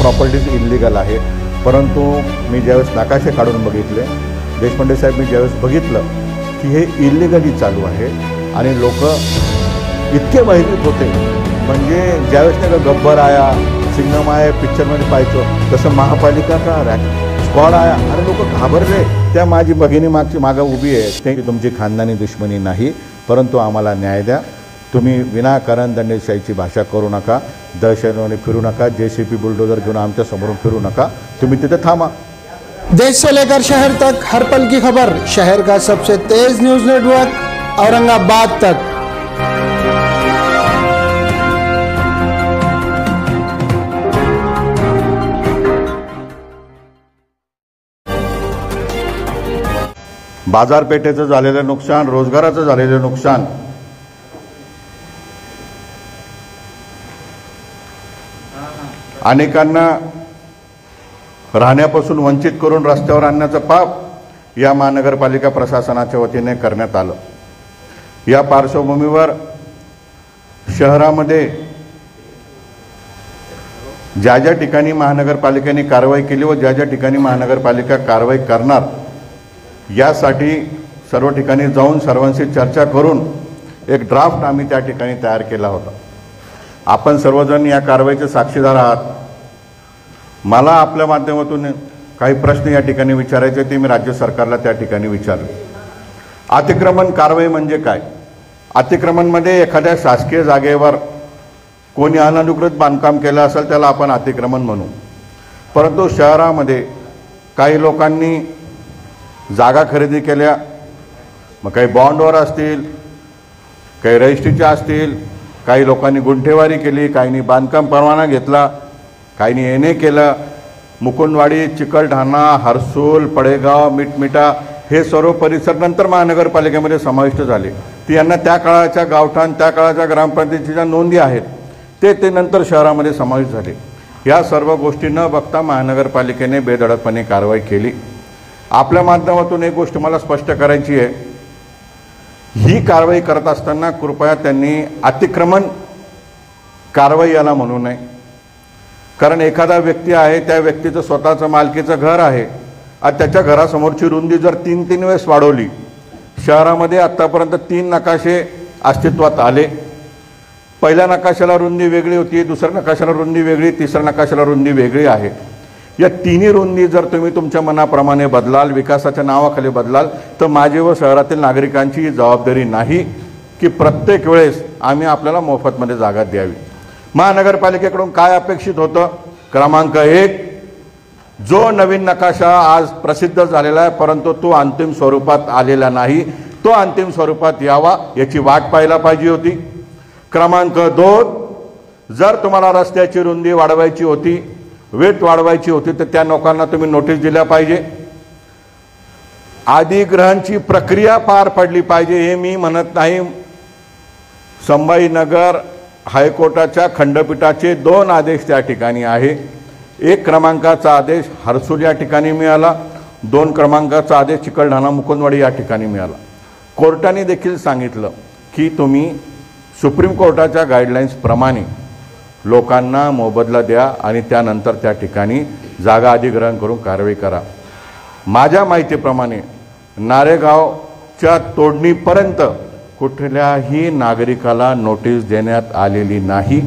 Properties illegal आहे, परंतु मी ज्यावेळेस नकाशे काढून बघितले, देशपांडे साहेब, मी ज्यावेळेस बघितलं की हे इल्लीगली चालू आहे आणि लोक इतके भयभीत होते, म्हणजे ज्यावेळेस नाही का गब्बर आया, सिंगम आया पिक्चरमध्ये पाहायचो तसं महापालिका का स्क्वॉड आया, अरे लोक घाबरले. त्या माझी भगिनी मागं उभी आहे, ते तुमची खानदानी दुश्मनी नाही, परंतु आम्हाला न्याय द्या. तुम्ही विनाकारण दंडेशाहीची भाषा करू नका, दहशतवादी फिरू नका, JCB बुलडोजर घेऊन आमच्या समोरून फिरू नका, तुम्ही तिथे थांबा. देश से लेकर शहर तक हर पल की खबर, शहर का सबसे तेज न्यूज नेटवर्क औरंगाबाद तक. बाजारपेठेचं झालेलं नुकसान, रोजगाराचं झालेलं नुकसान, अनेकांना राहण्यापासून वंचित करून रस्त्यावर आणण्याचं पाप या महानगरपालिका प्रशासनाच्या वतीने करण्यात आलं. या पार्श्वभूमीवर शहरामध्ये ज्या ज्या ठिकाणी महानगरपालिकेने कारवाई केली व ज्या ज्या ठिकाणी महानगरपालिका कारवाई करणार, यासाठी सर्व ठिकाणी जाऊन सर्वांशी चर्चा करून एक ड्राफ्ट आम्ही त्या ठिकाणी तयार केला होता. आपण सर्वजण या कारवाईचे साक्षीदार आहात. मला आपल्या माध्यमातून काही प्रश्न या ठिकाणी विचारायचे, ते मी राज्य सरकारला त्या ठिकाणी विचारले. अतिक्रमण कारवाई म्हणजे काय? अतिक्रमणमध्ये एखाद्या शासकीय जागेवर कोणी अनधिकृत बांधकाम केलं असेल त्याला आपण अतिक्रमण म्हणू, परंतु शहरामध्ये काही लोकांनी जागा खरेदी केल्या, मग काही बॉन्डवर असतील, काही रजिस्ट्रीच्या असतील, काही लोकांनी गुंठेवारी केली, काहींनी बांधकाम परवाना घेतला, काहींनी येणे केलं. मुकुंदवाडी, चिकलठाणा, हर्सूल, पडेगाव, मिटमिटा हे सर्व परिसर नंतर महानगरपालिकेमध्ये समाविष्ट झाले. ती यांना त्या काळाच्या गावठाण, त्या काळाच्या ग्रामपंचायतीच्या नोंदी आहेत, ते नंतर शहरामध्ये समाविष्ट झाले. या सर्व गोष्टी न बघता महानगरपालिकेने बेधडकपणे कारवाई केली. आपल्या माध्यमातून एक गोष्ट मला स्पष्ट करायची आहे, ही कारवाई करत असताना कृपया त्यांनी अतिक्रमण कारवाई याला म्हणू नये. कारण एखादा व्यक्ती आहे, त्या व्यक्तीचं स्वतःचं मालकीचं घर आहे आणि त्याच्या घरासमोरची रुंदी जर 3 वेळेस वाढवली, शहरामध्ये आत्तापर्यंत 3 नकाशे अस्तित्वात आले. पहिल्या नकाशाला रुंदी वेगळी होती, दुसऱ्या नकाशाला रुंदी वेगळी, तिसऱ्या नकाशाला रुंदी वेगळी आहे. या तिन्ही रुंदी जर तुम्ही तुमच्या मनाप्रमाणे बदलाल, विकासाच्या नावाखाली बदलाल, तर माझी व शहरातील नागरिकांची जबाबदारी नाही की प्रत्येक वेळेस आम्ही आपल्याला मोफतमध्ये जागा द्यावी. महानगरपालिकेकडून काय अपेक्षित होतं? क्रमांक 1, जो नवीन नकाशा आज प्रसिद्ध झालेला आहे परंतु तो अंतिम स्वरूपात आलेला नाही, तो अंतिम स्वरूपात यावा याची वाट पाहायला पाहिजे होती. क्रमांक 2, जर तुम्हाला रस्त्याची रुंदी वाढवायची होती, वेट वाढवायची होती, तर त्या लोकांना तुम्ही नोटीस दिल्या पाहिजे. अधिग्रहणची प्रक्रिया पार पडली पाहिजे. हे मी म्हणत नाही. संभाजीनगर हायकोर्टाच्या खंडपीठाचे 2 आदेश त्या ठिकाणी आहे. 1 क्रमांकाचा आदेश हर्सूल या ठिकाणी मिळाला, 2 क्रमांकाचा आदेश चिकलठाणा मुकुंदवाडी या ठिकाणी मिळाला. कोर्टाने देखील सांगितलं की तुम्ही सुप्रीम कोर्टाच्या गाईडलाईन्स प्रमाणे लोकांना मोबदला द्या आणि त्यानंतर त्या ठिकाणी जागा अधिग्रहण करून कारवाई करा. माझ्या माहितीप्रमाणे नारेगावच्या तोडणीपर्यंत कुठल्याही नागरिकाला नोटीस देण्यात आलेली नाही.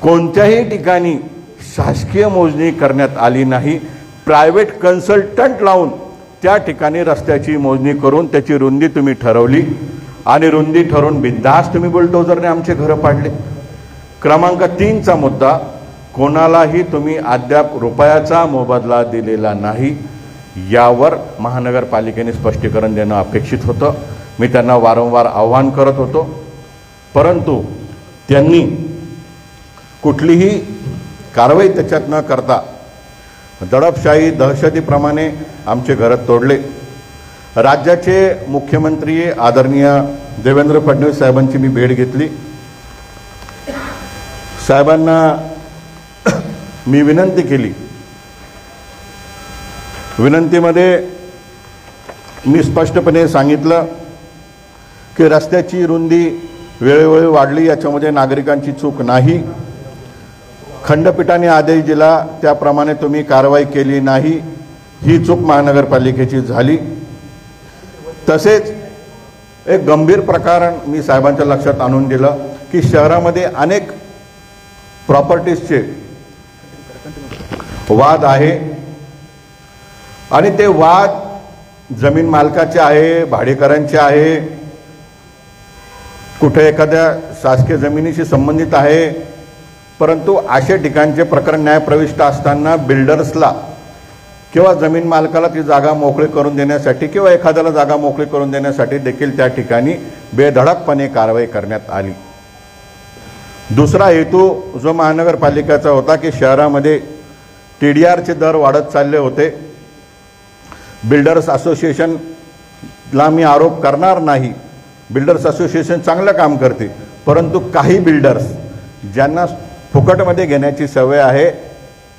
कोणत्याही ठिकाणी शासकीय मोजणी करण्यात आली नाही. प्रायव्हेट कन्सल्टंट लावून त्या ठिकाणी रस्त्याची मोजणी करून त्याची रुंदी तुम्ही ठरवली आणि रुंदी ठरवून बिनधास्त तुम्ही बुलडोजरने आमचे घरं पाडले. क्रमांक 3चा मुद्दा, कोणालाही तुम्ही अद्याप रुपयाचा मोबदला दिलेला नाही. यावर महानगरपालिकेने स्पष्टीकरण देणं अपेक्षित होतं. मी त्यांना वारंवार आवाहन करत होतो, परंतु त्यांनी कुठलीही कारवाई त्याच्यात न करता दडपशाही दहशतीप्रमाणे आमचे घरं तोडले. राज्याचे मुख्यमंत्री आदरणीय देवेंद्र फडणवीस साहेबांची मी भेट घेतली. साहेबांना मी विनंती केली. विनंतीमध्ये मी स्पष्टपणे सांगितलं की रस्त्याची रुंदी वेळोवेळी वाढली, याच्यामध्ये नागरिकांची चूक नाही. खंडपीठाने आदेश दिला त्याप्रमाणे तुम्ही कारवाई केली नाही, ही चूक महानगरपालिकेची झाली। तसेच एक गंभीर प्रकरण मी साहेबांच्या लक्षात आणून दिलं की शहरामध्ये अनेक प्रॉपर्टीजचे वाद आहे आणि ते वाद जमीन मालकाचे आहे, भाडेकरांचे आहे, कुठे एखाद्या शासकीय जमिनीशी संबंधित आहे। परंतु अशा ठिकाणचे प्रकरण न्यायप्रविष्ट असताना बिल्डर्सला किंवा जमीन मालकाला ती जागा मोकळी करून देण्यासाठी किंवा एखाद्याला जागा मोकळी करून देण्यासाठी देखील त्या ठिकाणी बेधडकपणे कारवाई करण्यात आली। दुसरा हेतू जो महानगरपालिकेचा होता की शहरामध्ये TDRचे दर वाढत चालले होते। बिल्डर्स असोसिएशनला मी आरोप करणार नाही, बिल्डर्स असोसिएशन चांगलं काम करते, परंतु काही बिल्डर्स ज्यांना फुकटमध्ये घेण्याची सवय आहे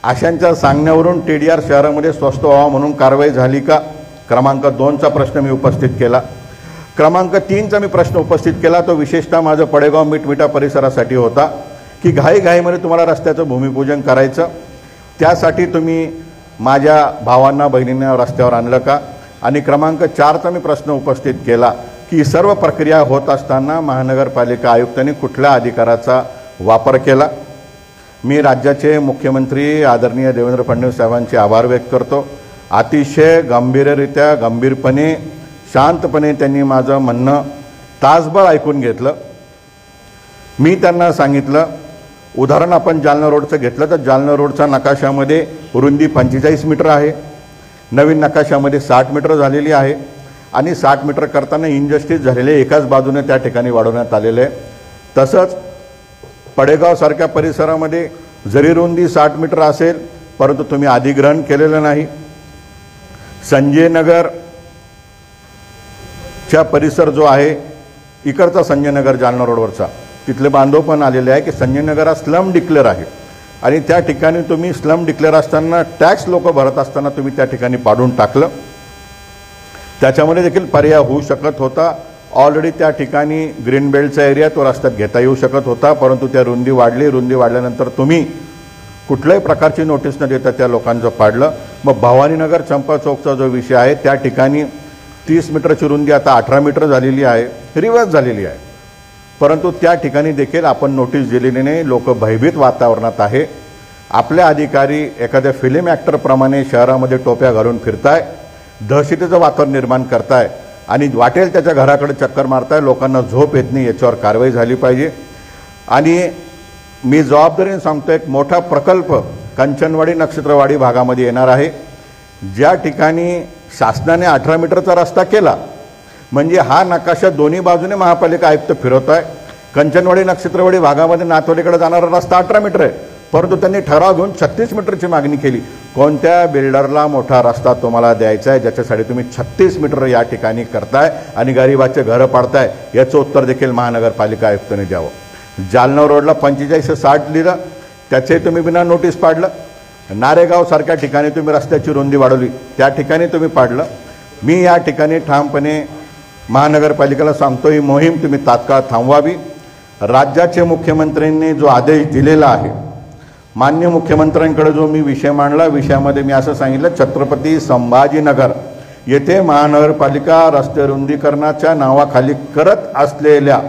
अशांच्या सांगण्यावरून TDR शहरामध्ये स्वस्त व्हावा म्हणून कारवाई झाली का? क्रमांक 2चा प्रश्न मी उपस्थित केला। क्रमांक 3चा मी प्रश्न उपस्थित केला तो विशेषतः माझं पडेगाव मिठमिठा परिसरासाठी होता की घाईघाईमध्ये तुम्हाला रस्त्याचं भूमिपूजन करायचं, त्यासाठी तुम्ही माझ्या भावांना बहिणींना रस्त्यावर आणलं का? आणि क्रमांक 4चा मी प्रश्न उपस्थित केला की सर्व प्रक्रिया होत असताना महानगरपालिका आयुक्तांनी कुठल्या अधिकाराचा वापर केला? मी राज्याचे मुख्यमंत्री आदरणीय देवेंद्र फडणवीस साहेबांचे आभार व्यक्त करतो। अतिशय गंभीररित्या गंभीरपणे शांतपणे त्यांनी माझं म्हणणं तासभर ऐकून घेतलं। मी त्यांना सांगितलं, उदाहरण आपण जालना रोडचं घेतलं तर जालना रोडचा नकाशामध्ये रुंदी 45 मीटर आहे, नवीन नकाशामध्ये 60 मीटर झालेली आहे आणि 60 मीटर करताना इनजस्टिस झालेले एकाच बाजूने त्या ठिकाणी वाढवण्यात आलेले आहे। तसंच पडेगाव सारख्या परिसरामध्ये जरी रुंदी 60 मीटर असेल परंतु तुम्ही अधिग्रहण केलेलं नाही। संजय नगरचा परिसर जो आहे इकडचा संजय नगर जालना रोडवरचा तिथले बांधव पण आलेले आहे की संजय नगर हा स्लम डिक्लेअर आहे आणि त्या ठिकाणी तुम्ही स्लम डिक्लेअर असताना टॅक्स लोक भरत असताना तुम्ही त्या ठिकाणी पाडून टाकलं। त्याच्यामध्ये देखील पर्याय होऊ शकत होता। ऑलरेडी त्या ठिकाणी ग्रीन बेल्टचा एरिया तो रस्त्यात घेता येऊ शकत होता, परंतु त्या रुंदी वाढल्यानंतर तुम्ही कुठल्याही प्रकारची नोटीस न देता त्या लोकांचं पाडलं। मग भवानीनगर चंपा चौकचा जो विषय आहे त्या ठिकाणी 30 मीटरची रुंदी आता 18 मीटर झालेली आहे, रिवर्स झालेली आहे, परंतु त्या ठिकाणी देखील आपण नोटीस दिलेली नाही। लोक भयभीत वातावरणात आहे। आपले अधिकारी एखाद्या फिल्म ॲक्टरप्रमाणे शहरामध्ये टोप्या घालून फिरताय, दहशतीचं वातावरण निर्माण करताय आणि वाटेल त्याच्या घराकडे चक्कर मारताय, लोकांना झोप येत नाही, याच्यावर कारवाई झाली पाहिजे। आणि मी जबाबदारीने सांगतो, एक मोठा प्रकल्प कंचनवाडी नक्षत्रवाडी भागामध्ये येणार आहे, ज्या ठिकाणी शासनाने 18 मीटरचा रस्ता केला म्हणजे हा नकाशा दोन्ही बाजूने महापालिका आयुक्त फिरवत आहे। कंचनवाडी नक्षत्रवाडी भागामध्ये नाथवडीकडे जाणारा रस्ता 18 मीटर आहे, परंतु त्यांनी ठराव घेऊन 36 मीटरची मागणी केली। कोणत्या बिल्डरला मोठा रस्ता तुम्हाला द्यायचा आहे ज्याच्यासाठी तुम्ही 36 मीटर या ठिकाणी करताय आणि गरिबाचे घरं पाडताय? याचं उत्तर देखील महानगरपालिका आयुक्तांनी द्यावं। जालना रोडला 45 60 लिहिलं, त्याचे तुम्ही बिना नोटीस पाडलं। नारेगाव सारख्या ठिकाणी तुम्ही रस्त्याची रुंदी वाढवली, त्या ठिकाणी तुम्ही पाडलं। मी या ठिकाणी ठामपणे महानगरपालिकेला सांगतो, ही मोहीम तुम्ही तात्काळ थांबवावी। राज्याचे मुख्यमंत्र्यांनी जो आदेश दिलेला आहे, माननीय मुख्यमंत्र्यांकडे जो मी विषय मांडला, विषयामध्ये मी असं सांगितलं, छत्रपती संभाजीनगर येथे महानगरपालिका रस्ते रुंदीकरणाच्या नावाखाली करत असलेल्या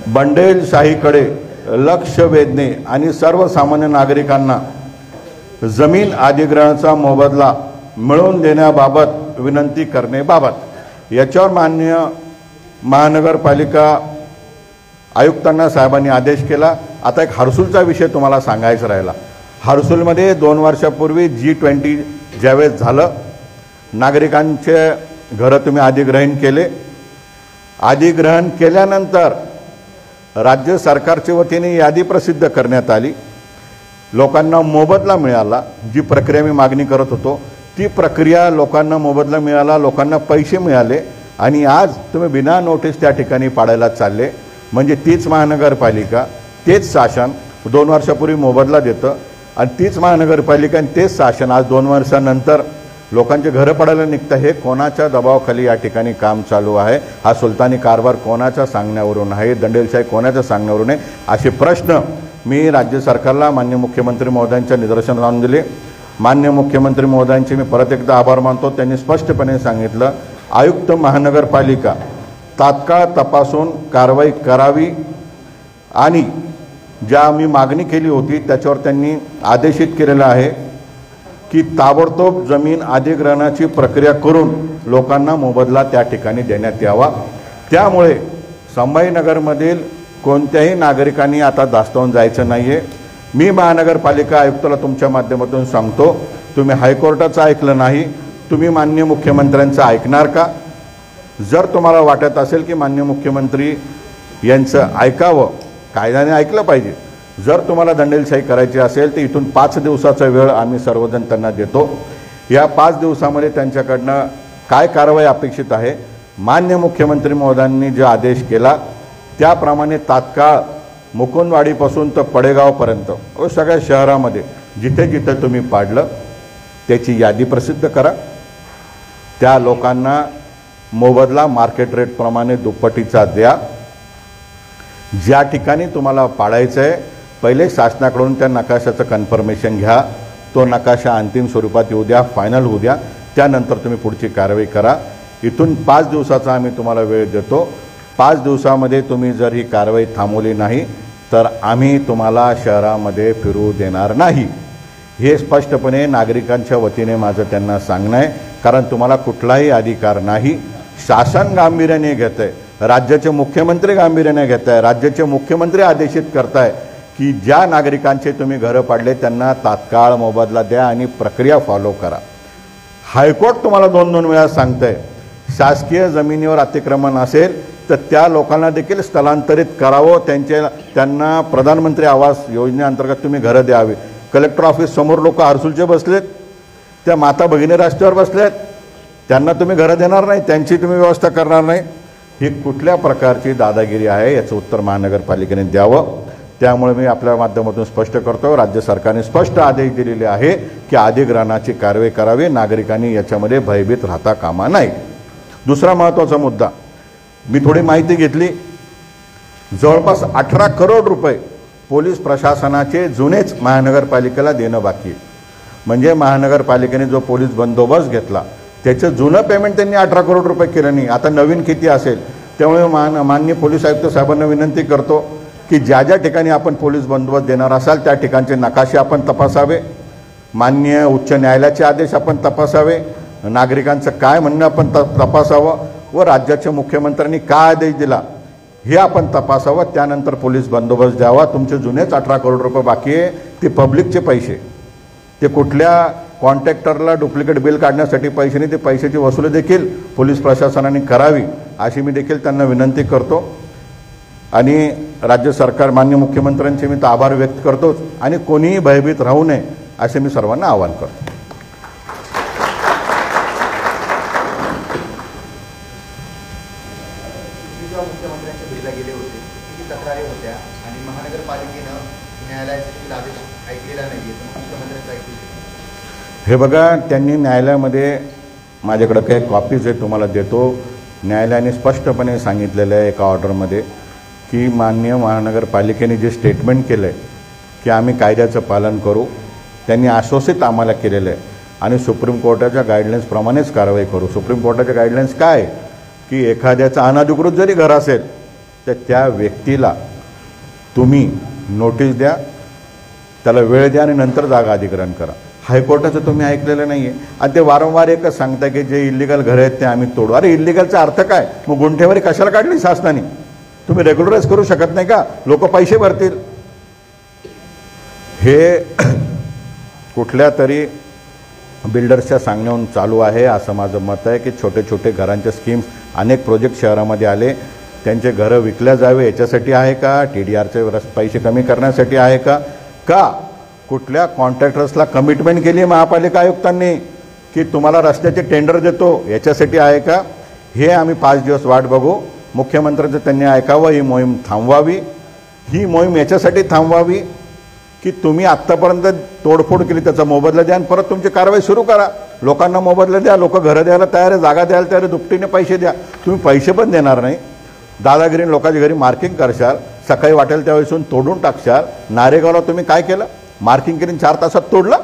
बंडेलशाहीकडे लक्ष वेधणे आणि सर्वसामान्य नागरिकांना जमीन अधिग्रहणाचा मोबदला मिळवून देण्याबाबत विनंती करण्याबाबत याच्यावर माननीय महानगरपालिका आयुक्तांना साहेबांनी आदेश केला। आता एक हर्सुलचा विषय तुम्हाला सांगायचा राहिला। हर्सुलमध्ये 2 वर्षापूर्वी G20 ज्यावेळेस झालं, नागरिकांचे घरं तुम्ही अधिग्रहण केले। अधिग्रहण केल्यानंतर राज्य सरकारच्या वतीने यादी प्रसिद्ध करण्यात आली, लोकांना मोबदला मिळाला। जी प्रक्रिया मी मागणी करत होतो ती प्रक्रिया लोकांना मोबदला मिळाला, लोकांना पैसे मिळाले आणि आज तुम्ही बिना नोटीस त्या ठिकाणी पाडायला चालले। म्हणजे तीच महानगरपालिका, तेच शासन 2 वर्षापूर्वी मोबदला देतं आणि तीच महानगरपालिका आणि तेच शासन आज 2 वर्षानंतर लोकांचे घरं पडायला निघतं। हे कोणाच्या दबावाखाली या ठिकाणी काम चालू आहे? हा सुलतानी कारभार कोणाच्या सांगण्यावरून आहे? दंडेलशाही कोणाच्या सांगण्यावरून आहे? असे प्रश्न मी राज्य सरकारला माननीय मुख्यमंत्री महोदयांच्या निदर्शन आणून दिले। माननीय मुख्यमंत्री महोदयांचे मी परत एकदा आभार मानतो। त्यांनी स्पष्टपणे सांगितलं आयुक्त महानगरपालिका तात्काळ तपासून कारवाई करावी आणि ज्या मी मागणी केली होती त्याच्यावर त्यांनी आदेशित केलेलं आहे की ताबडतोब जमीन अधिग्रहणाची प्रक्रिया करून लोकांना मोबदला त्या ठिकाणी देण्यात यावा। त्यामुळे संभाजीनगरमधील कोणत्याही नागरिकांनी आता दास्तावून जायचं नाहीये। मी महानगरपालिका आयुक्ताला तुमच्या माध्यमातून सांगतो, तुम्ही हायकोर्टाचं ऐकलं नाही, तुम्ही माननीय मुख्यमंत्र्यांचं ऐकणार का? जर तुम्हाला वाटत असेल की माननीय मुख्यमंत्री यांचं ऐकावं, कायद्याने ऐकलं पाहिजे, जर तुम्हाला दंडेलशाही करायची असेल तर इथून 5 दिवसाचा वेळ आम्ही सर्वजण त्यांना देतो। या 5 दिवसामध्ये त्यांच्याकडनं काय कारवाई अपेक्षित आहे, माननीय मुख्यमंत्री महोदयांनी जो आदेश केला त्याप्रमाणे तात्काळ मुकुंदवाडीपासून तर पडेगावपर्यंत सगळ्या शहरामध्ये जिथे जिथे तुम्ही पाडलं त्याची यादी प्रसिद्ध करा। त्या लोकांना मोबदला मार्केट रेटप्रमाणे दुप्पटीचा द्या। ज्या ठिकाणी तुम्हाला पाडायचं आहे पहिले शासनाकडून त्या नकाशाचं कन्फर्मेशन घ्या, तो नकाशा अंतिम स्वरूपात येऊ द्या, फायनल होऊ द्या, त्यानंतर तुम्ही पुढची कारवाई करा। इथून 5 दिवसाचा आम्ही तुम्हाला वेळ देतो। 5 दिवसामध्ये तुम्ही जर ही कारवाई थांबवली नाही तर आम्ही तुम्हाला शहरामध्ये फिरू देणार नाही। हे स्पष्टपणे नागरिकांच्या वतीने माझं त्यांना सांगणं आहे, कारण तुम्हाला कुठलाही अधिकार नाही। शासन गांभीर्याने घेत आहे, राज्याचे मुख्यमंत्री गांभीर्याने घेत आहे, राज्याचे मुख्यमंत्री आदेशित करताय की ज्या नागरिकांचे तुम्ही घरं पाडले त्यांना तात्काळ मोबदला द्या आणि प्रक्रिया फॉलो करा। हायकोर्ट तुम्हाला 2-2 वेळा सांगतंय शासकीय जमिनीवर अतिक्रमण असेल तर त्या लोकांना देखील स्थलांतरित करावं, त्यांना प्रधानमंत्री आवास योजनेअंतर्गत तुम्ही घरं द्यावी। कलेक्टर ऑफिस समोर लोक हरसुलचे बसलेत, त्या माता भगिनी रस्त्यावर बसलेत, त्यांना तुम्ही घरं देणार नाही, त्यांची तुम्ही व्यवस्था करणार नाही। ही कुठल्या प्रकारची दादागिरी आहे याचं उत्तर महानगरपालिकेने द्यावं। त्यामुळे मी आपल्या माध्यमातून स्पष्ट करतो, राज्य सरकारने स्पष्ट आदेश दिलेले आहे की अधिग्रहणाची कारवाई करावी, नागरिकांनी याच्यामध्ये भयभीत राहता कामा नये। दुसरा महत्त्वाचा मुद्दा, मी थोडी माहिती घेतली, जवळपास 18 करोड रुपये पोलीस प्रशासनाचे जुनेच महानगरपालिकेला देणं बाकी आहे। म्हणजे महानगरपालिकेने जो पोलीस बंदोबस्त घेतला त्याचं जुनं पेमेंट त्यांनी 18 करोड रुपये केलं नाही, आता नवीन किती असेल। त्यामुळे माननीय पोलीस आयुक्त साहेबांना विनंती करतो की ज्या ज्या ठिकाणी आपण पोलीस बंदोबस्त देणार असाल त्या ठिकाणचे नकाशे आपण तपासावे, माननीय उच्च न्यायालयाचे आदेश आपण तपासावे, नागरिकांचं काय म्हणणं आपण तपासावं व राज्याच्या मुख्यमंत्र्यांनी काय आदेश दिला हे आपण तपासावं, त्यानंतर पोलीस बंदोबस्त द्यावा। तुमचे जुनेच 18 करोड रुपये बाकी आहे, ते पब्लिकचे पैसे, ते कुठल्या कॉन्ट्रॅक्टरला डुप्लिकेट बिल काढण्यासाठी पैसे नाही, ते पैशाची वसुली देखील पोलीस प्रशासनाने करावी अशी मी देखील त्यांना विनंती करतो। आणि राज्य सरकार माननीय मुख्यमंत्र्यांचे मी आभार व्यक्त करतोच आणि कोणीही भयभीत राहू नये असे मी सर्वांना आवाहन करतो। मुख्यमंत्र्यांच्या भेटीला गेले होते, किती तक्रारी होत्या आणि महानगरपालिकेनं न्यायालयाचा आदेश ऐकलेला नाहीये, तर मुख्यमंत्र्यांचं ऐकलं। हे बघा, त्यांनी न्यायालयामध्ये माझ्याकडे काही कॉपीज आहेत, तुम्हाला देतो। न्यायालयाने स्पष्टपणे सांगितलेलं आहे एका ऑर्डरमध्ये की माननीय महानगरपालिकेने जे स्टेटमेंट केलं आहे की आम्ही कायद्याचं पालन करू, त्यांनी आश्वासित आम्हाला केलेलं आहे आणि सुप्रीम कोर्टाच्या गाईडलाईन्सप्रमाणेच कारवाई करू। सुप्रीम कोर्टाच्या गाईडलाईन्स काय आहे की एखाद्याचं अनधिकृत जरी घर असेल तर त्या व्यक्तीला तुम्ही नोटीस द्या, त्याला वेळ द्या आणि नंतर जागा अधिग्रहण करा। हायकोर्टाचं तुम्ही ऐकलेलं नाही आहे आणि ते वारंवार एकच सांगता की जे इल्लिगल घरं आहेत ते आम्ही तोडू। अरे इल्लिगलचा अर्थ काय? मग गुंठेवारी कशाला काढली शासनाने? तुम्ही रेग्युलराइज करू शकत नाही का? लोक पैसे भरतील। हे कुठल्या तरी बिल्डर्सच्या सांगण्यावरून चालू आहे असं माझं मत आहे की छोटे छोटे घरांच्या स्कीम्स अनेक प्रोजेक्ट शहरामध्ये आले, त्यांचे घरं विकल्या जावे याच्यासाठी आहे का? TDRचे पैसे कमी करण्यासाठी आहे का? का कुठल्या कॉन्ट्रॅक्टर्सला कमिटमेंट केली महापालिका आयुक्तांनी की तुम्हाला रस्त्याचे टेंडर देतो याच्यासाठी आहे का? हे आम्ही 5 दिवस वाट बघू। मुख्यमंत्र्यांचं त्यांनी ऐकावं, ही मोहीम थांबवावी। ही मोहीम याच्यासाठी थांबवावी की तुम्ही आत्तापर्यंत तोडफोड केली त्याचा मोबदला द्या आणि परत तुमची कारवाई सुरू करा। लोकांना मोबदला द्या, लोक घरं द्यायला तयार आहे, जागा द्यायला तयार आहे, दुपटीने पैसे द्या। तुम्ही पैसे पण देणार नाही, दादागिरीने लोकांच्या घरी मार्किंग करशाल सकाळी वाटेल त्यावेळेसून तोडून टाकशाल. नारेगावला तुम्ही काय केलं? मार्किंग करून 4 तासात तोडलं.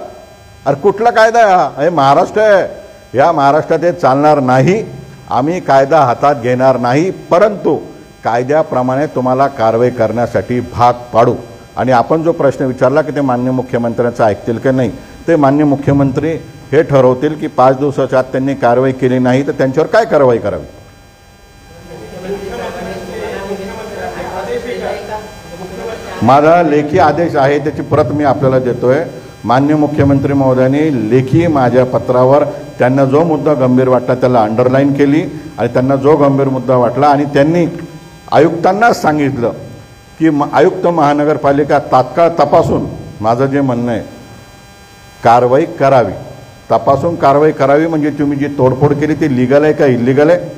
अरे कुठला कायदा आहे हा? हे महाराष्ट्र आहे. या महाराष्ट्रात हे चालणार नाही. आम्ही कायदा हातात घेणार नाही, परंतु कायद्याप्रमाणे तुम्हाला कारवाई करण्यासाठी भाग पाडू. आणि आपण जो प्रश्न विचारला की ते माननीय मुख्यमंत्र्यांचं ऐकतील की नाही, ते माननीय मुख्यमंत्री हे ठरवतील की 5 दिवसाच्या आत त्यांनी कारवाई केली नाही तर त्यांच्यावर काय कारवाई करावी. माझा लेखी आदेश आहे, त्याची प्रत मी आपल्याला देतोय. माननीय मुख्यमंत्री महोदयांनी लेखी माझ्या पत्रावर त्यांना जो मुद्दा गंभीर वाटला त्याला अंडरलाईन केली आणि त्यांना जो गंभीर मुद्दा वाटला आणि त्यांनी आयुक्तांनाच सांगितलं की आयुक्त महानगरपालिका तात्काळ तपासून, माझं जे म्हणणं आहे, कारवाई करावी. तपासून कारवाई करावी म्हणजे तुम्ही जी तोडफोड केली ती लिगल आहे का इलिगल आहे,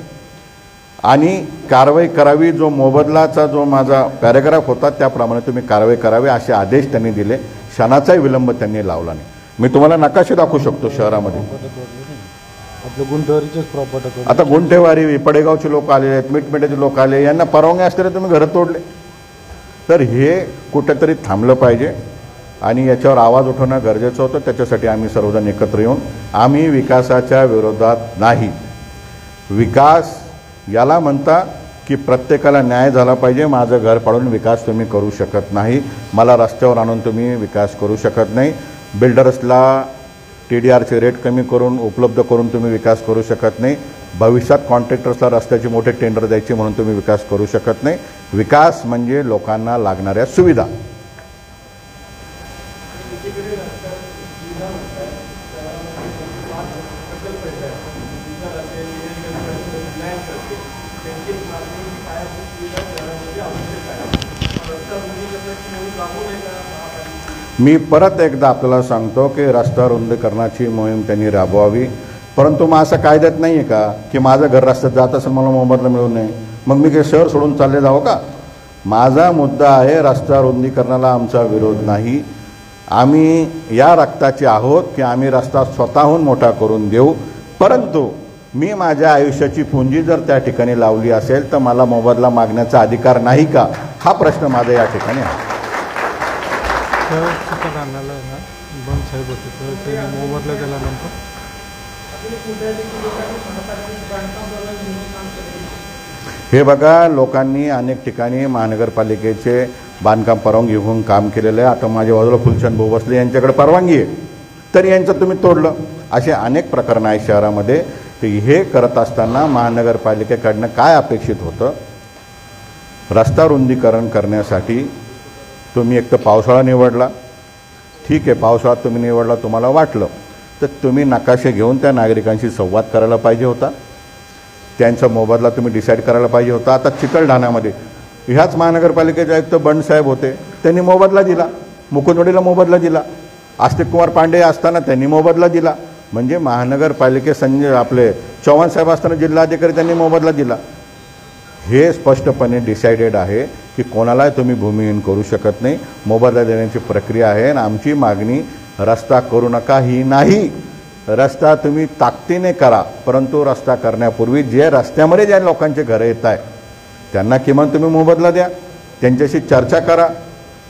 आणि कारवाई करावी. जो मोबदलाचा जो माझा पॅराग्राफ होता त्याप्रमाणे तुम्ही कारवाई करावी असे आदेश त्यांनी दिले. क्षणाचाही विलंब त्यांनी लावला नाही. मी तुम्हाला नकाशे दाखवू शकतो शहरामध्ये. आता गुंठेवारी पडेगावचे लोक आले आहेत, मिठमिठ्याचे लोक आले, यांना परवानगी असताना तुम्ही घरं तोडले. तर हे कुठेतरी थांबलं पाहिजे आणि याच्यावर आवाज उठवणं गरजेचं होतं. त्याच्यासाठी आम्ही सर्वजण एकत्र येऊन, आम्ही विकासाच्या विरोधात नाही. विकास याला म्हणता की प्रत्येकाला न्याय झाला पाहिजे. माझं घर पाडून विकास तुम्ही करू शकत नाही. मला रस्त्यावर आणून तुम्ही विकास करू शकत नाही. बिल्डर्सला TDRचे रेट कमी करून उपलब्ध करून तुम्ही विकास करू शकत नाही. भविष्यात कॉन्ट्रॅक्टर्सला रस्त्याचे मोठे टेंडर द्यायचे म्हणून तुम्ही विकास करू शकत नाही. विकास म्हणजे लोकांना लागणाऱ्या सुविधा. मी परत एकदा आपल्याला सांगतो की रस्ता रुंदीकरणाची मोहीम त्यांनी राबवावी. परंतु मग असं कायद्यात नाही आहे का की माझं घर रस्त्यात जात असेल मला मोबदला मिळू नये, मग मी काही शहर सोडून चालले जावं का? माझा मुद्दा आहे, रस्ता रुंदीकरणाला आमचा विरोध नाही. आम्ही या रक्ताचे आहोत की आम्ही रस्ता स्वतःहून मोठा करून देऊ. परंतु मी माझ्या आयुष्याची पुंजी जर त्या ठिकाणी लावली असेल तर मला मोबदला मागण्याचा अधिकार नाही का? हा प्रश्न माझा या ठिकाणी आहे. बंद साहेब होते तर ते मोबदला दिल्यानंतर हे बघा, लोकांनी अनेक ठिकाणी महानगरपालिकेचे बांधकाम परवानगी घेऊन काम केलेलं आहे. आता माझ्या बाजूला फुलचंद भाऊ बसले, यांच्याकडे परवानगी आहे तरी यांचं तुम्ही तोडलं. असे अनेक प्रकरणं आहेत शहरामध्ये. तर हे करत असताना महानगरपालिकेकडनं काय अपेक्षित होतं? रस्ता रुंदीकरण करण्यासाठी तुम्ही एक तर पावसाळा निवडला, ठीक आहे, पावसाळ्यात तुम्ही निवडला, तुम्हाला वाटलं तर तुम्ही नकाशे घेऊन त्या नागरिकांशी संवाद करायला पाहिजे होता. त्यांचा मोबदला तुम्ही डिसाईड करायला पाहिजे होता. आता चिकलठाण्यामध्ये ह्याच महानगरपालिकेचे आयुक्त बंडसाहेब होते, त्यांनी मोबदला दिला. मुकुंदवाडीला मोबदला दिला. आस्तिक कुमार पांडे असताना त्यांनी मोबदला दिला. म्हणजे महानगरपालिके आपले चव्हाण साहेब असताना जिल्हाधिकारी त्यांनी मोबदला दिला. हे स्पष्टपणे डिसाइडेड आहे की कोणालाही तुम्ही भूमिहीन करू शकत नाही. मोबदला देण्याची प्रक्रिया आहे. आणि आमची मागणी रस्ता करू नका ही नाही. रस्ता तुम्ही ताकदीने करा, परंतु रस्ता करण्यापूर्वी जे रस्त्यामध्ये ज्या लोकांचे घरं येत आहे त्यांना किमान तुम्ही मोबदला द्या. त्यांच्याशी चर्चा करा.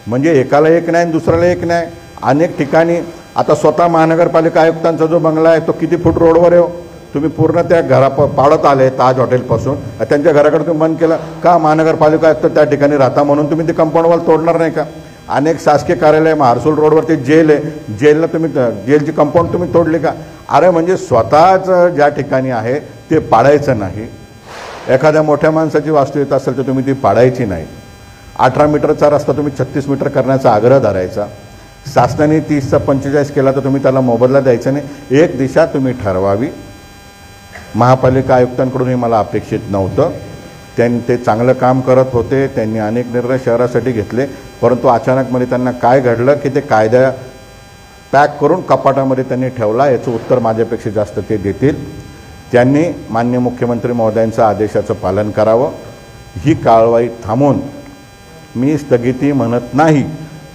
म्हणजे एकाला एक नाही आणि दुसऱ्याला एक नाही. अनेक ठिकाणी आता स्वतः महानगरपालिका आयुक्तांचा जो बंगला आहे तो किती फूट रोडवर आहे. तुम्ही पूर्ण त्या घरा पाडत आले ताज हॉटेलपासून, त्यांच्या घराकडे तुम्ही बंद केलं का? महानगरपालिका आयुक्त त्या ठिकाणी राहता म्हणून तुम्ही ते कंपाऊंड वॉल तोडणार नाही का? अनेक शासकीय कार्यालय, महारसूल रोडवरती जेल आहे, जेलला तुम्ही जेलची कंपाऊंड तुम्ही तोडली का? अरे म्हणजे स्वतःच ज्या ठिकाणी आहे ते पाडायचं नाही. एखाद्या मोठ्या माणसाची वास्तू येत असेल तर तुम्ही ती पाडायची नाही. 18 मीटरचा रस्ता तुम्ही 36 मीटर करण्याचा आग्रह धरायचा. शासनाने 30चा 45 केला तर तुम्ही त्याला मोबदला द्यायचा नाही. एक दिशा तुम्ही ठरवावी. महापालिका आयुक्तांकडून हे मला अपेक्षित नव्हतं. त्यांनी ते चांगलं काम करत होते. त्यांनी अनेक निर्णय शहरासाठी घेतले, परंतु अचानकमध्ये त्यांना काय घडलं की ते कायदा पॅक करून कपाटामध्ये त्यांनी ठेवला. याचं उत्तर माझ्यापेक्षा जास्त ते देतील. त्यांनी माननीय मुख्यमंत्री महोदयांच्या आदेशाचं पालन करावं. ही कारवाई थांबवून, मी स्थगिती म्हणत नाही,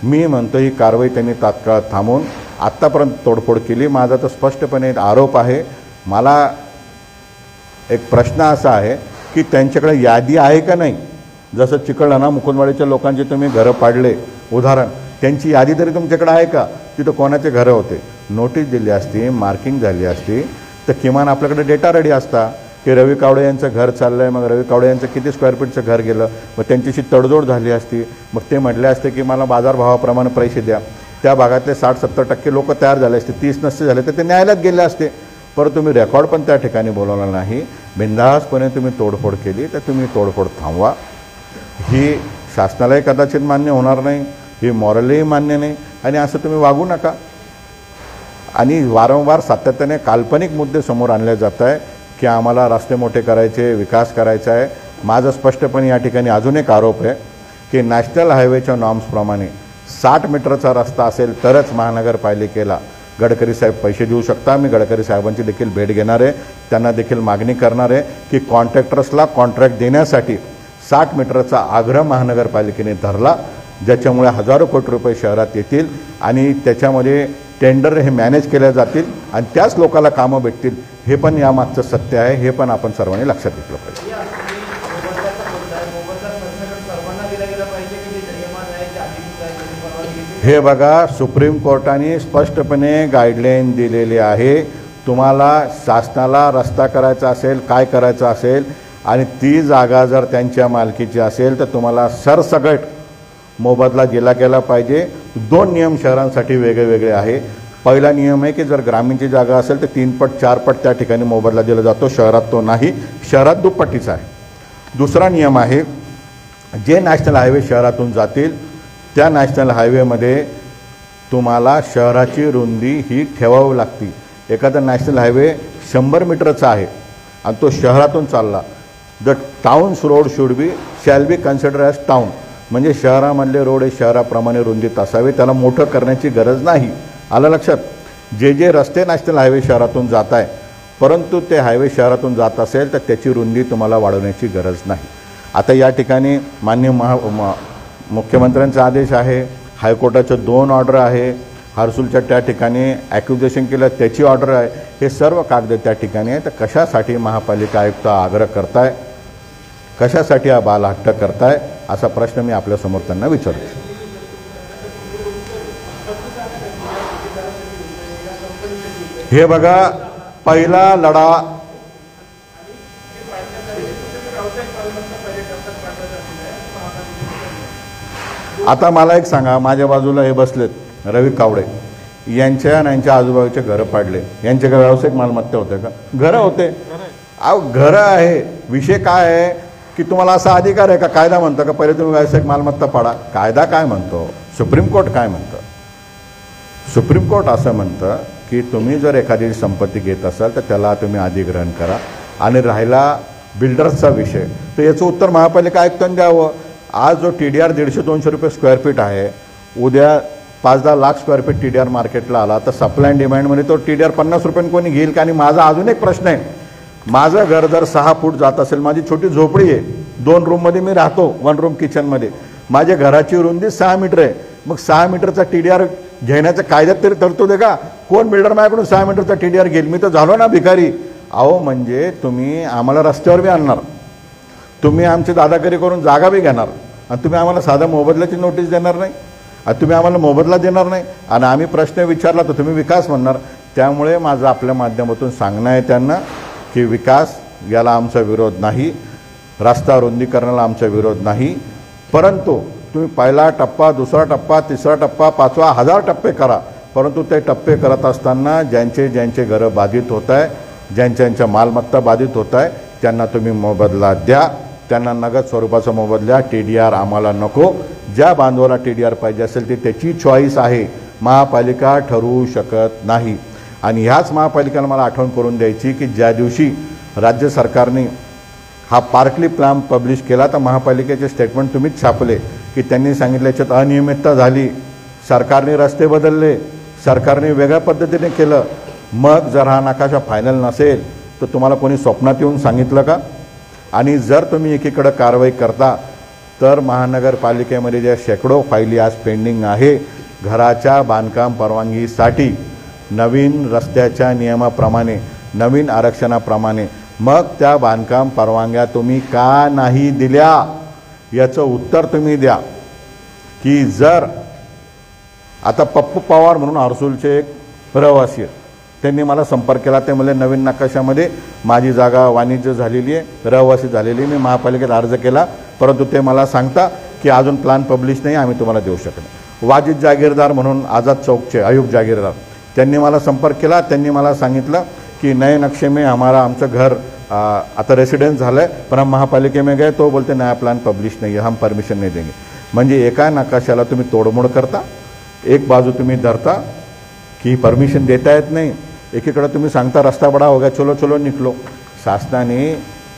मी म्हणतो ही कारवाई त्यांनी तात्काळ थांबवून, आत्तापर्यंत तोडफोड केली. माझा तर स्पष्टपणे आरोप आहे. मला एक प्रश्न असा आहे की त्यांच्याकडे यादी आहे का नाही? जसं चिकलठाणा मुकुंदवाडीच्या लोकांचे तुम्ही घरं पाडले, उदाहरण, त्यांची यादी तरी तुमच्याकडे आहे का? तिथं कोणाचे घरं होते? नोटीस दिली असती, मार्किंग झाली असती, तर किमान आपल्याकडे डेटा रेडी असता की रवी कावडे यांचं घर चाललं आहे, मग रवी कावडे यांचं किती स्क्वेअर फीटचं घर गेलं, मग त्यांच्याशी तडजोड झाली असती, मग ते म्हटले असते की मला बाजारभावाप्रमाणे पैसे द्या, त्या भागातले 60-70% लोक तयार झाले असते, 30 नसते झाले तर ते न्यायालयात गेले असते. परंतु तुम्ही रेकॉर्ड पण त्या ठिकाणी बोलवला नाही, बिनधास्तपणे तुम्ही तोडफोड केली, तर तुम्ही तोडफोड थांबवा. ही शासनालाही कदाचित मान्य होणार नाही, ही मॉरलही मान्य नाही, आणि असं तुम्ही वागू नका. आणि वारंवार सातत्याने काल्पनिक मुद्दे समोर आणले जात आहे की आम्हाला रस्ते मोठे करायचे, विकास करायचा आहे. माझं स्पष्टपणे या ठिकाणी अजून एक आरोप आहे की नॅशनल हायवेच्या नॉर्म्सप्रमाणे 60 मीटरचा रस्ता असेल तरच महानगरपालिकेला गडकरी साहेब पैसे देऊ शकता. मी गडकरी साहेबांची देखील भेट घेणार आहे, त्यांना देखील मागणी करणार आहे की कॉन्ट्रॅक्टर्सला कॉन्ट्रॅक्ट देण्यासाठी 60 मीटरचा आग्रह महानगरपालिकेने धरला, ज्याच्यामुळे हजारो कोटी रुपये शहरात येतील आणि त्याच्यामध्ये टेंडर हे मॅनेज केले जातील आणि त्याच लोकांना कामं भेटतील. हे पण यामागचं सत्य आहे, हे पण आपण सर्वांनी लक्षात घेतलं पाहिजे. हे बघा, सुप्रीम कोर्टाने स्पष्टपणे गाईडलाईन दिलेली आहे. तुम्हाला शासनाला रस्ता करायचा असेल, काय करायचं असेल आणि ती जागा जर त्यांच्या मालकीची असेल तर तुम्हाला सरसकट मोबदला दिला गेला पाहिजे. 2 नियम शहरांसाठी वेगळे वेगळे आहे. पहिला नियम आहे की जर ग्रामीणची जागा असेल तर 3 पट 4 पट त्या ठिकाणी मोबदला दिला जातो, शहरात तो नाही, शहरात दुप्पटीचा आहे. दुसरा नियम आहे, जे नॅशनल हायवे शहरातून जातील त्या नॅशनल हायवेमध्ये तुम्हाला शहराची रुंदी ही ठेवावी लागती. एखादा नॅशनल हायवे 100 मीटरचा आहे आणि तो शहरातून चालला, the towns road should be shall be consider as town, म्हणजे शहरामधले रोड हे शहराप्रमाणे रुंदीत असावे, त्याला मोठं करण्याची गरज नाही. आलं लक्षात? जे रस्ते नॅशनल हायवे शहरातून जात आहे, परंतु ते हायवे शहरातून जात असेल तर त्याची रुंदी तुम्हाला वाढवण्याची गरज नाही. आता या ठिकाणी माननीय मुख्यमंत्र्यांचा आदेश आहे, हायकोर्टाचं 2 ऑर्डर आहे, हर्सुलच्या त्या ठिकाणी ॲक्युजेशन केलं त्याची ऑर्डर आहे, हे सर्व कागद त्या ठिकाणी आहे. तर कशासाठी महापालिका आयुक्त आग्रह करताय, कशासाठी हा बालहट्ट करताय, असा प्रश्न मी आपल्यासमोर त्यांना विचारतो. हे बघा, पहिला लढा आता मला एक सांगा, माझ्या बाजूला हे बसलेत रवी कावडे, यांच्या आणि यांच्या आजूबाजूचे घरं पाडले, यांचे काय व्यावसायिक मालमत्ता होते का? घरं होते. अहो घरं आहे, विषय काय आहे की तुम्हाला असा अधिकार आहे का? कायदा म्हणतो का पहिले तुम्ही व्यावसायिक मालमत्ता पाडा? कायदा काय म्हणतो? सुप्रीम कोर्ट काय म्हणतं? सुप्रीम कोर्ट असं म्हणतं की तुम्ही जर एखादी संपत्ती घेत असाल तर त्याला तुम्ही अधिग्रहण करा. आणि राहिला बिल्डर्सचा विषय, तर याचं उत्तर महापालिका आयुक्तांनी द्यावं. आज जो TDR 150-200 रुपये स्क्वेअर फीट आहे, उद्या 5-10 लाख स्क्वेअर फीट TDR मार्केटला आला तर सप्लाय अँड डिमांडमध्ये तो TDR 50 रुपयांनी कोणी घेईल का? आणि माझा अजून एक प्रश्न आहे, माझं घर जर 6 फूट जात असेल, माझी छोटी झोपडी आहे, 2 रूममध्ये मी राहतो, 1 रूम किचनमध्ये, माझ्या घराची रुंदी 6 मीटर आहे, मग 6 मीटरचा TDR घेण्याच्या कायद्यात तरी तरतूद आहे का? कोण बिल्डर माझ्याकडून 6 मीटरचा TDR घेईल? मी तर झालो ना भिकारी. अहो म्हणजे तुम्ही आम्हाला रस्त्यावर बी आणणार, तुम्ही आमची दादागिरी करून जागा बी घेणार आणि तुम्ही आम्हाला साधा मोबदल्याची नोटीस देणार नाही, आणि तुम्ही आम्हाला मोबदला देणार नाही, आणि आम्ही प्रश्न विचारला तर तुम्ही विकास म्हणणार. त्यामुळे माझं आपल्या माध्यमातून सांगणं आहे त्यांना की विकास याला आमचा विरोध नाही, रस्ता रुंदीकरणाला आमचा विरोध नाही, परंतु तुम्ही पहिला टप्पा, दुसरा टप्पा, तिसरा टप्पा, 5वा 1000 टप्पे करा, परंतु ते टप्पे करत असताना ज्यांचे घरं बाधित होत आहे, ज्यांच्या मालमत्ता बाधित होत आहे, त्यांना तुम्ही मोबदला द्या, त्यांना नगद स्वरूपाचा मोबदला. TDR आम्हाला नको. ज्या बांधवाला TDR पाहिजे असेल ते त्याची चॉईस आहे, महापालिका ठरवू शकत नाही. आणि ह्याच महापालिकेला मला आठवण करून द्यायची की ज्या दिवशी राज्य सरकारने हा पार्कली प्लॅन पब्लिश केला तर महापालिकेचे स्टेटमेंट तुम्हीच छापले की त्यांनी सांगितलं याच्यात अनियमितता झाली, सरकारने रस्ते बदलले, सरकारने वेगळ्या पद्धतीने केलं. मग जर हा नकाशा फायनल नसेल तर तुम्हाला कोणी स्वप्नात येऊन सांगितलं का? आणि जर तुम्ही एकीकडे कारवाई करता तर महानगरपालिकेमध्ये ज्या शेकडो फायली आज पेंडिंग आहे घराच्या बांधकाम परवानगीसाठी, नवीन रस्त्याच्या नियमाप्रमाणे, नवीन आरक्षणाप्रमाणे, मग त्या बांधकाम परवानग्या तुम्ही का नाही दिल्या? याचं उत्तर तुम्ही द्या की जर आता पप्पू पवार म्हणून हर्सूलचे एक रहिवासी आहेत, त्यांनी मला संपर्क केला. ते म्हणजे नवीन नकाशामध्ये माझी जागा वाणिज्य झालेली आहे, रहिवासी झालेली आहे, मी महापालिकेत अर्ज केला, परंतु ते मला सांगता की अजून प्लॅन पब्लिश नाही, आम्ही तुम्हाला देऊ शकत नाही. वाजिद जागीरदार म्हणून आझाद चौकचे अयूब जागीरदार, त्यांनी मला संपर्क केला. त्यांनी मला सांगितलं कि नए नक्शे में हमारा आमचं घर आता रेसिडेंस झालं आहे, पण हम महापालिके में गए तो बोलते नया प्लान पब्लिश नहीं है, हम परमिशन नहीं देंगे. म्हणजे एका नकाशाला तुम्ही तोडमोड करता, एक बाजू तुम्ही धरता की परमिशन देता येत नाही, एकीकडे तुम्ही सांगता रस्ता बडा हो गया, चलो चलो निघलो. शासनाने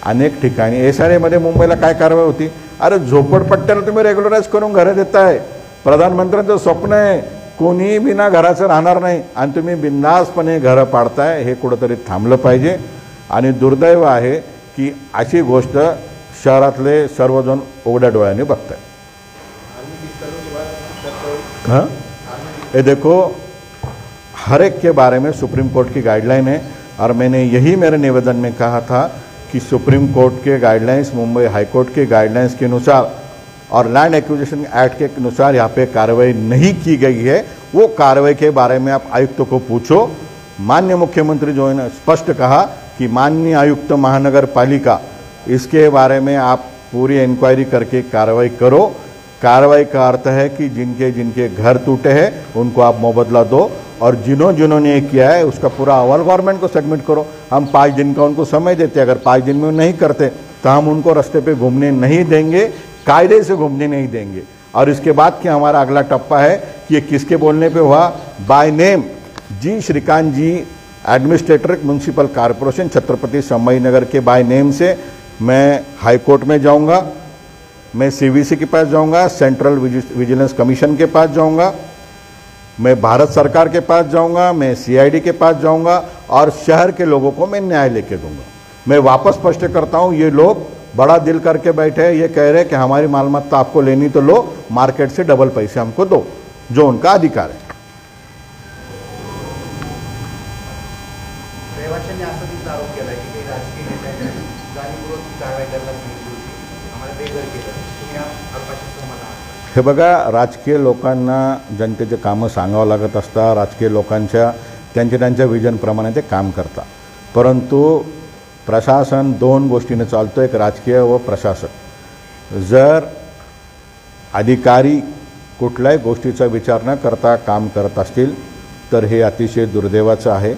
अनेक ठिकाणी एसआरएमध्ये मुंबईला काय कारवाई होती, अरे झोपडपट्ट्याला तुम्ही रेग्युलराइज करून घरं देताय, प्रधानमंत्र्यांचं स्वप्न आहे कोणी बिना घराचं राहणार नाही आणि तुम्ही बिंदासपणे घरं पाडताय. हे कुठंतरी थांबलं पाहिजे. आणि दुर्दैव आहे की अशी गोष्ट शहरातले सर्वजण उघड्या डोळ्याने बघताय. हाँ, ये देखो हर एक के बारे में सुप्रीम कोर्ट की गाइडलाइन है और मैंने यही मेरे निवेदन में कहा था कि सुप्रीम कोर्ट के गाइडलाइंस, मुंबई हाईकोर्ट के गाइडलाइंस के अनुसार और लैंड एक्विजिशन एक्ट के अनुसार यहाँ पे कार्रवाई नहीं की गई है. वो कार्रवाई के बारे में आप आयुक्त को पूछो. माननीय मुख्यमंत्री जो ने स्पष्ट कहा कि माननीय आयुक्त महानगर पालिका, इसके बारे में आप पूरी इंक्वायरी करके कार्रवाई करो. कार्रवाई का अर्थ है कि जिनके जिनके घर टूटे हैं उनको आप मुआवजा दो और जिन्होंने ये किया है उसका पूरा अहवाल गवर्नमेंट को सबमिट करो. हम 5 दिन का उनको समय देते, अगर 5 दिन में नहीं करते तो हम उनको रास्ते पे घूमने नहीं देंगे, कायदे से घूमने नहीं देंगे. और इसके बाद कि हमारा अगला टप्पा है कि ये किसके बोलने पे हुआ, by name ji Shrikant ji, administrator municipal corporation Chhatrapati Sambhaji Nagar के बाय नेम से मैं हाईकोर्ट में जाऊंगा, मैं सीवीसी के पास जाऊंगा, सेंट्रल विजिलेंस कमीशन के पास जाऊंगा, मैं भारत सरकार के पास जाऊंगा, मैं सीआईडी के पास जाऊंगा और शहर के लोगों को मैं न्याय लेके दूंगा. मैं वापस स्पष्ट करता हूं, ये लोग बड़ा दिल करके बैठे हैं, ये कह रहे हैं कि हमारी मालमत्ता आपको लेनी तो लो, मार्केट से डबल पैसे हमको दो, जो उनका अधिकार है. रहिवाशांनी असा देखील आरोप केला की काही राजकीय नेत्यांनी जाणीवपूर्वक ही कारवाई करायला सांगितली होती, आम्हाला बेघर केलं. तुम्ही या आरोपाशी सहमत आहात? हे बघा, राजकीय लोकांना जनतेचे कामं सांगावं लागत असतात, राजकीय लोकांच्या त्यांच्या विजनप्रमाणे ते काम करतात. परंतु प्रशासन 2 गोष्टीने चालतो, एक राजकीय व प्रशासक. जर अधिकारी कुठल्याही गोष्टीचा विचार न करता काम करत असतील तर हे अतिशय दुर्दैवाचं आहे.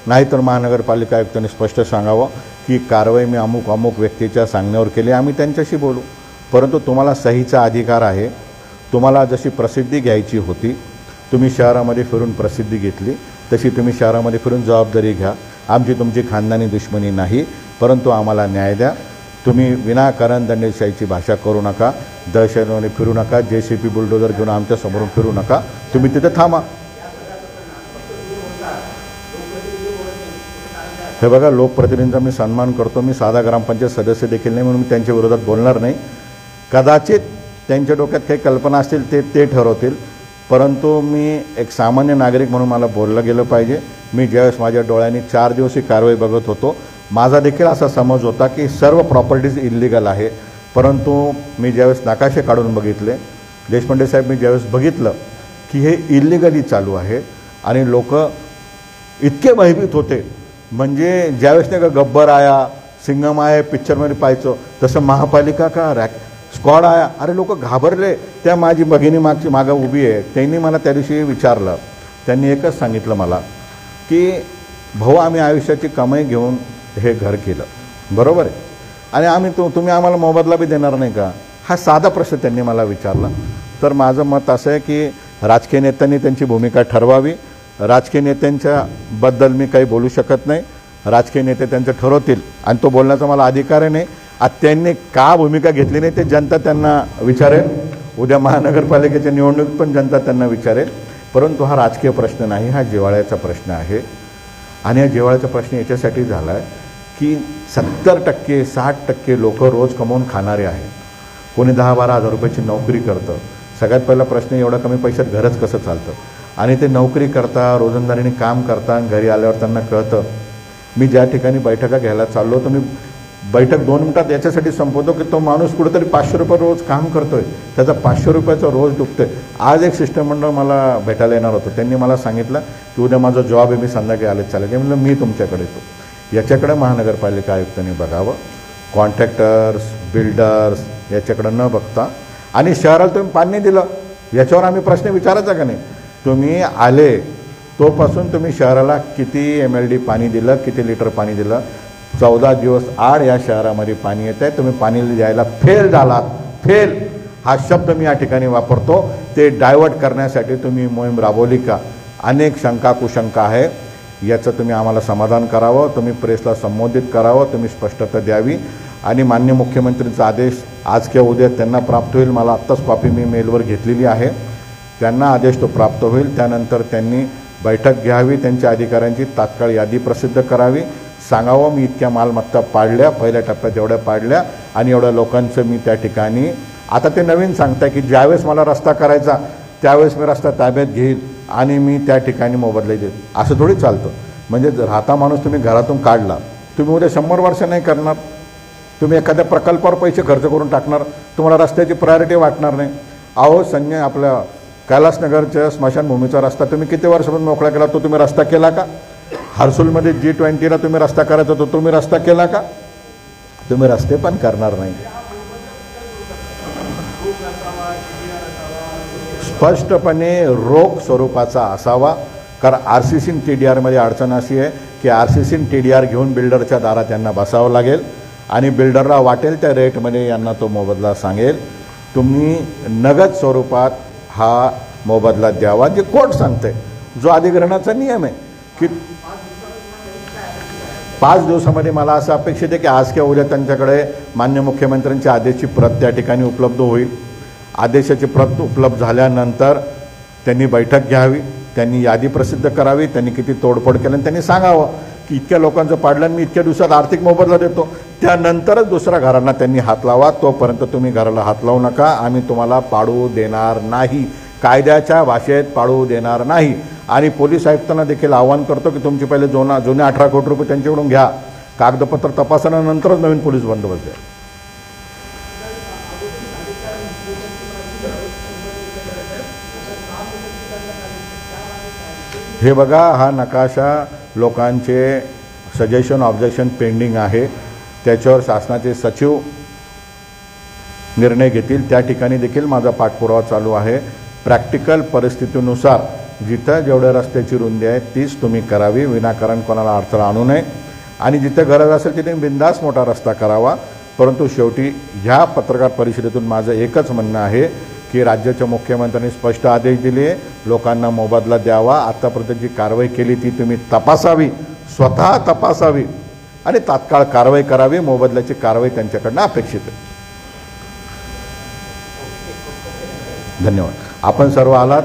नाहीतर महानगरपालिका आयुक्तांनी स्पष्ट सांगावं की कारवाई मी अमुक व्यक्तीच्या सांगण्यावर केली, आम्ही त्यांच्याशी बोलू. परंतु तुम्हाला सहीचा अधिकार आहे. तुम्हाला जशी प्रसिद्धी घ्यायची होती, तुम्ही शहरामध्ये फिरून प्रसिद्धी घेतली, तशी तुम्ही शहरामध्ये फिरून जबाबदारी घ्या. आमची तुमची खानदानी दुश्मनी नाही, परंतु आम्हाला न्याय द्या. तुम्ही विनाकारण दंडेशाहीची भाषा करू नका, दहशतवादी फिरू नका, JCB बुलडोजर घेऊन आमच्या समोरून फिरू नका. तुम्ही तिथे थांबा. हे बघा, लोकप्रतिनिधींचा मी सन्मान करतो, मी साधा ग्रामपंचायत सदस्य देखील नाही म्हणून मी त्यांच्या विरोधात बोलणार नाही. कदाचित त्यांच्या डोक्यात काही कल्पना असतील ते ठरवतील, परंतु मी एक सामान्य नागरिक म्हणून मला बोललं गेलं पाहिजे. मी ज्यावेळेस माझ्या डोळ्यांनी 4 दिवस ही कारवाई बघत होतो, माझा देखील असा समज होता की सर्व प्रॉपर्टीज इलिगल आहे. परंतु मी ज्यावेळेस नकाशे काढून बघितले, देशपांडे साहेब, मी ज्यावेळेस बघितलं की हे इलिगली चालू आहे आणि लोक इतके भयभीत होते, म्हणजे ज्यावेळेस नाही का गब्बर आया, सिंगम आया पिक्चरमध्ये पाहायचो तसं महापालिका का स्क्वॉड आया, अरे लोक घाबरले. त्या माझी भगिनी मागं उभी आहे, त्यांनी मला त्या दिवशी विचारलं, त्यांनी एकच सांगितलं मला की भाऊ, आम्ही आयुष्याची कमाई घेऊन हे घर केलं, बरोबर आहे, आणि आम्ही तुम्ही आम्हाला मोबदला बी देणार नाही का, हा साधा प्रश्न त्यांनी मला विचारला. तर माझं मत असं आहे की राजकीय नेत्यांनी त्यांची भूमिका ठरवावी. राजकीय नेत्यांच्या बद्दल मी काही बोलू शकत नाही. राजकीय नेते त्यांचं ठरवतील आणि तो बोलण्याचा मला अधिकार नाही. त्यांनी का भूमिका घेतली नाही ते जनता त्यांना विचारेल. उद्या महानगरपालिकेच्या निवडणूक पण जनता त्यांना विचारेल. परंतु हा राजकीय प्रश्न नाही, हा जिव्हाळ्याचा प्रश्न आहे. आणि या जिव्हाळ्याचा प्रश्न याच्यासाठी झाला आहे की 70% 60% लोक रोज कमवून खाणारे आहेत. कोणी 10-12 हजार रुपयाची नोकरी करतं. सगळ्यात पहिला प्रश्न, एवढा कमी पैशात घरच कसं चालतं. आणि ते नोकरी करता, रोजंदारीने काम करता, घरी आल्यावर त्यांना कळतं मी ज्या ठिकाणी बैठका घ्यायला चाललो तर मी बैठक 2 मिनिटात याच्यासाठी संपवतो की तो माणूस कुठेतरी 500 रुपये रोज काम करतोय, त्याचा 500 रुपयाचा रोज डुबतोय. आज एक शिष्टमंडळ मला भेटायला येणार होतं. त्यांनी मला सांगितलं की उद्या माझा जॉब आहे, मी संध्याकाळी आले चालेल. म्हणलं मी तुमच्याकडे येतो. याच्याकडे महानगरपालिका आयुक्तांनी बघावं. कॉन्ट्रॅक्टर्स, बिल्डर्स याच्याकडे न बघता, आणि शहराला तुम्ही पाणी दिलं याच्यावर आम्ही प्रश्न विचारायचा का नाही? तुम्ही आले तोपासून तुम्ही शहराला किती MLD पाणी दिलं, किती लिटर पाणी दिलं? 14 दिवस आड या शहरामध्ये पाणी येत आहे. तुम्ही पाणी द्यायला फेल झालात. फेल हा शब्द मी या ठिकाणी वापरतो. ते डायव्हर्ट करण्यासाठी तुम्ही मोहीम राबवली का? अनेक शंका कुशंका आहे. याचं तुम्ही आम्हाला समाधान करावं, तुम्ही प्रेसला संबोधित करावं, तुम्ही स्पष्टता द्यावी. आणि माननीय मुख्यमंत्रींचा आदेश आज किंवा उद्या त्यांना प्राप्त होईल. मला आत्ताच कॉपी मी मेलवर घेतलेली आहे. त्यांना आदेश तो प्राप्त होईल. त्यानंतर त्यांनी बैठक घ्यावी, त्यांच्या अधिकाऱ्यांची तात्काळ यादी प्रसिद्ध करावी. सांगावं मी इतक्या मालमत्ता पाडल्या, पहिल्या टप्प्यात एवढ्या पाडल्या आणि एवढ्या लोकांचं मी त्या ठिकाणी. आता ते नवीन सांगताय की ज्यावेळेस मला रस्ता करायचा त्यावेळेस मी रस्ता ताब्यात घेईल आणि मी त्या ठिकाणी मोबदला देईल. असं थोडी चालतं. म्हणजे राहता माणूस तुम्ही घरातून काढला, तुम्ही उद्या 100 वर्ष नाही करणार. तुम्ही एखाद्या प्रकल्पावर पैसे खर्च करून टाकणार, तुम्हाला रस्त्याची प्रायोरिटी वाटणार नाही. अहो संजय, आपल्या कैलासनगरच्या स्मशानभूमीचा रस्ता तुम्ही किती वर्षापासून मोकळा केला? तो तुम्ही रस्ता केला का? हर्सुलमध्ये G20ला तुम्ही रस्ता करायचा तो तुम्ही रस्ता केला का? तुम्ही रस्ते पण करणार नाही. स्पष्टपणे रोख स्वरूपाचा असावा. कारण RCC आणि TDRमध्ये अडचण अशी आहे की RCC आणि TDR घेऊन बिल्डरच्या दारात यांना बसावं लागेल आणि बिल्डरला वाटेल त्या रेटमध्ये यांना तो मोबदला सांगेल. तुम्ही नगद स्वरूपात हा मोबदला द्यावा, जे कोर्ट सांगते, जो अधिग्रहणाचा नियम आहे की 5 दिवसामध्ये. मला असं अपेक्षित आहे की आज किंवा उद्या त्यांच्याकडे माननीय मुख्यमंत्र्यांच्या आदेशाची प्रत त्या ठिकाणी उपलब्ध होईल. आदेशाची प्रत उपलब्ध झाल्यानंतर त्यांनी बैठक घ्यावी, त्यांनी यादी प्रसिद्ध करावी, त्यांनी किती तोडफोड केलं आणि त्यांनी सांगावं की इतक्या लोकांचं पाडलं आणि मी इतक्या दिवसात आर्थिक मोबदला देतो. त्यानंतरच दुसऱ्या घरांना त्यांनी हात लावा. तोपर्यंत तुम्ही घराला हात लावू नका. आम्ही तुम्हाला पाडू देणार नाही, कायद्याच्या भाषेत पाडू देणार नाही. आणि पोलीस आयुक्तांना देखील आवाहन करतो की तुमचे पहिले जुने 18 कोटी रुपये त्यांच्याकडून घ्या, कागदपत्र तपासल्यानंतरच नवीन पोलीस बंदोबस्त द्या. हे बघा, हा नकाशा लोकांचे सजेशन ऑब्जेक्शन पेंडिंग आहे. त्याच्यावर शासनाचे सचिव निर्णय घेतील. त्या ठिकाणी देखील माझा पाठपुरावा चालू आहे. प्रॅक्टिकल परिस्थितीनुसार जिथं जेवढ्या रस्त्याची रुंदी आहे तीच तुम्ही करावी, विनाकारण कोणाला अडथळा आणू नये. आणि जिथं गरज असेल तिथे बिनधास्त मोठा रस्ता करावा. परंतु शेवटी ह्या पत्रकार परिषदेतून माझं एकच म्हणणं आहे की राज्याच्या मुख्यमंत्र्यांनी स्पष्ट आदेश दिले, लोकांना मोबदला द्यावा. आतापर्यंत जी कारवाई केली ती तुम्ही तपासावी, स्वतः तपासावी आणि तात्काळ कारवाई करावी. मोबदल्याची कारवाई त्यांच्याकडनं अपेक्षित आहे. धन्यवाद. आपण सर्व आलात.